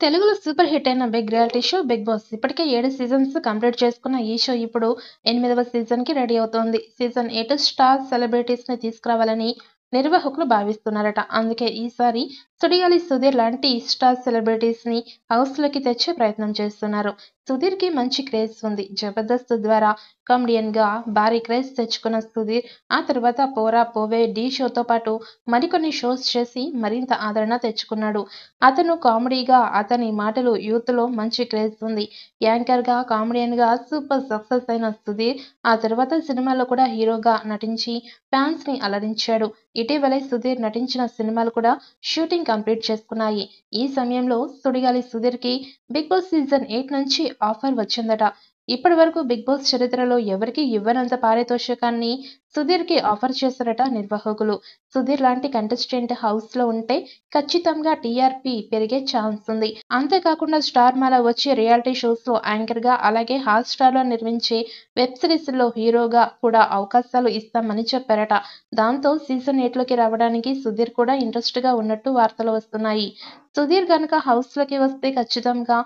తెలుగులో super hit అయిన big reality show 'Bigg Boss'. ఇప్పటికే 7 సీజన్స్ కంప్లీట్ చేసుకున్న ఈ షో ఇప్పుడు 8వ సీజన్‌కి రెడీ అవుతోంది. సీజన్ 8 స్టార్ సెలబ్రిటీస్‌ని తీసుకురావాలని నిర్వాహకులు భావిస్తున్నారట. అందుకే ఈసారి సుడిగాలి సుధీర్ లాంటి స్టార్ సెలబ్రిటీస్‌ని హౌస్‌లోకి తెచ్చే ప్రయత్నం చేస్తున్నారు. సుధీర్‌కి మంచి క్రేజ్ ఉంది. 'జబర్దస్త్' ద్వారా కామెడియన్‌గా భారీ క్రేజ్ తెచ్చుకున్న సుధీర్ ఆ తర్వాత 'పోరా పోవే', 'ఢీ' షోతో పాటు మరికొన్ని షోస్ చేసి మరింత ఆదరణ తెచ్చుకున్నాడు. అతను కామెడీగా అతని మాటలు యూత్‌లో మంచి క్రేజ్ ఉంది. యాంకర్‌గా, కామెడియన్‌గా సూపర్ సక్సెస్ అయిన సుధీర్ ఆ తర్వాత సినిమాల్లో కూడా హీరోగా నటించి ఫ్యాన్స్‌ని అలరించాడు. ఇటీవలే సుధీర్ నటించిన సినిమాలు కూడా షూటింగ్ కంప్లీట్ చేసుకున్నాయి. ఈ సమయంలో సుడిగాలి సుధీర్‌కి 'బిగ్ బాస్' సీజన్ 8 నుంచి ఆఫర్ వచ్చిందట. ఇప్పటివరకు 'బిగ్ బాస్' చరిత్రలో ఎవరికీ ఇవ్వనంత పారితోషికాన్ని సుధీర్‌కి ఆఫర్ చేశారట నిర్వాహకులు. సుధీర్ లాంటి కంటెస్టెంట్ హౌస్‌లో ఉంటే ఖచ్చితంగా టీఆర్పీ పెరిగే ఛాన్స్ ఉంది. అంతేకాకుండా 'స్టార్మాలో' వచ్చే రియాలిటీ షోస్‌లో యాంకర్‌గా, అలాగే హాట్‌స్టార్‌లో నిర్మించే వెబ్ సిరీస్‌లో హీరోగా కూడా అవకాశాలు ఇస్తామని చెప్పారట. దాంతో సీజన్ 8లోకి రావడానికి సుధీర్ కూడా ఇంట్రెస్ట్‌గా ఉన్నట్టు వార్తలు వస్తున్నాయి. సుధీర్ గనుక హౌస్‌లోకి వస్తే ఖచ్చితంగా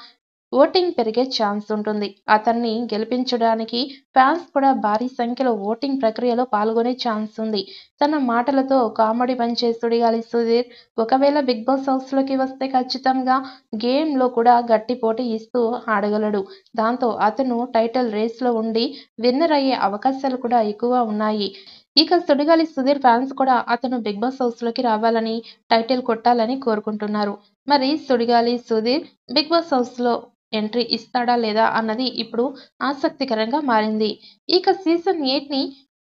ఓటింగ్ పెరిగే ఛాన్స్ ఉంటుంది. అతన్ని గెలిపించడానికి ఫ్యాన్స్ కూడా భారీ సంఖ్యలో ఓటింగ్ ప్రక్రియలో పాల్గొనే ఛాన్స్ ఉంది. తన మాటలతో కామెడీ పంచే సుడిగాలి సుధీర్ ఒకవేళ 'బిగ్ బాస్' హౌస్‌లోకి వస్తే ఖచ్చితంగా గేమ్‌లో కూడా గట్టి పోటీ ఇస్తూ ఆడగలడు. దాంతో అతను టైటిల్ రేస్‌లో ఉండి విన్నర్ అయ్యే అవకాశాలు కూడా ఎక్కువ ఉన్నాయి. ఇక సుడిగాలి సుధీర్ ఫ్యాన్స్ కూడా అతను 'బిగ్ బాస్' హౌస్‌లోకి రావాలని, టైటిల్ కొట్టాలని కోరుకుంటున్నారు. మరి సుడిగాలి సుధీర్ 'బిగ్ బాస్' హౌస్‌లో ఎంట్రీ ఇస్తాడా లేదా అన్నది ఇప్పుడు ఆసక్తికరంగా మారింది. ఇక సీజన్ 8ని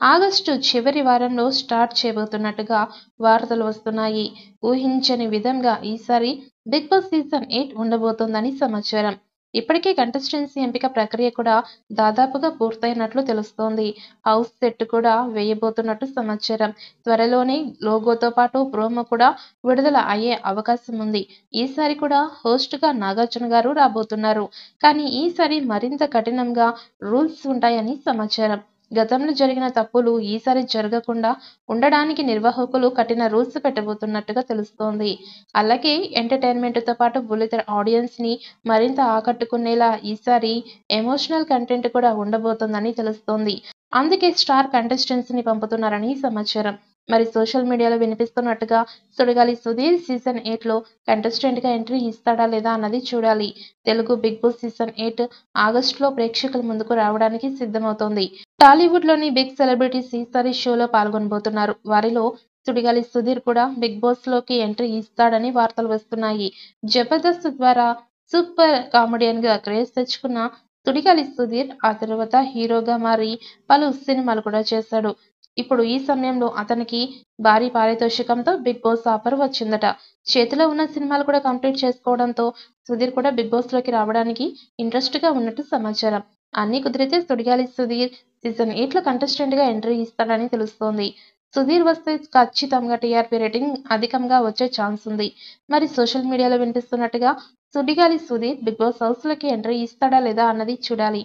ఆగస్టు చివరి వారంలో స్టార్ట్ చేయబోతున్నట్టుగా వార్తలు వస్తున్నాయి. ఊహించని విధంగా ఈసారి 'బిగ్ బాస్' సీజన్ 8 ఉండబోతోందని సమాచారం. ఇప్పటికే కంటెస్టెంట్స్ ఎంపిక ప్రక్రియ కూడా దాదాపుగా పూర్తయినట్లు తెలుస్తోంది. హౌస్ సెట్ కూడా వేయబోతున్నట్టు సమాచారం. త్వరలోనే లోగోతో పాటు ప్రోమో కూడా విడుదల అయ్యే అవకాశం ఉంది. ఈసారి కూడా హోస్ట్‌గా నాగార్జున గారు రాబోతున్నారు. కానీ ఈసారి మరింత కఠినంగా రూల్స్ ఉంటాయని సమాచారం. గతంలో జరిగిన తప్పులు ఈసారి జరగకుండా ఉండడానికి నిర్వాహకులు కఠిన రూల్స్ పెట్టబోతున్నట్టుగా తెలుస్తోంది. అలాగే ఎంటర్‌టైన్‌మెంట్‌తో పాటు బుల్లితెర ఆడియన్స్‌ని మరింత ఆకట్టుకునేలా ఈసారి ఎమోషనల్ కంటెంట్ కూడా ఉండబోతోందని తెలుస్తోంది. అందుకే స్టార్ కంటెస్టెంట్స్‌ని పంపుతున్నారని సమాచారం. మరి సోషల్ మీడియాలో వినిపిస్తున్నట్టుగా సుడిగాలి సుధీర్ సీజన్ 8లో కంటెస్టెంట్‌గా ఎంట్రీ ఇస్తాడా లేదా అన్నది చూడాలి. తెలుగు 'బిగ్ బాస్' సీజన్ 8 ఆగస్టులో ప్రేక్షకుల ముందుకు రావడానికి సిద్ధమవుతోంది. టాలీవుడ్‌లోని బిగ్ సెలబ్రిటీస్ ఈసారి షోలో పాల్గొనబోతున్నారు. వారిలో సుడిగాలి సుధీర్ కూడా 'బిగ్ బాస్'లోకి ఎంట్రీ ఇస్తాడని వార్తలు వస్తున్నాయి. 'జబర్దస్త్' ద్వారా సూపర్ కామెడియన్‌గా క్రేజ్ తెచ్చుకున్న సుడిగాలి సుధీర్ ఆ తర్వాత హీరోగా మారి పలు సినిమాలు కూడా చేశాడు. ఇప్పుడు ఈ సమయంలో అతనికి భారీ పారితోషికంతో 'బిగ్ బాస్' ఆఫర్ వచ్చిందట. చేతిలో ఉన్న సినిమాలు కూడా కంప్లీట్ చేసుకోవడంతో సుధీర్ కూడా 'బిగ్ బాస్'లోకి రావడానికి ఇంట్రెస్ట్‌గా ఉన్నట్టు సమాచారం. అన్నీ కుదిరితే సుడిగాలి సుధీర్ సీజన్ 8లో కంటెస్టెంట్‌గా ఎంట్రీ ఇస్తాడని తెలుస్తోంది. సుధీర్ వస్తే ఖచ్చితంగా టీఆర్పీ రేటింగ్ అధికంగా వచ్చే ఛాన్స్ ఉంది. మరి సోషల్ మీడియాలో వినిపిస్తున్నట్టుగా సుడిగాలి సుధీర్ 'బిగ్ బాస్' హౌస్‌లోకి ఎంట్రీ ఇస్తాడా లేదా అన్నది చూడాలి.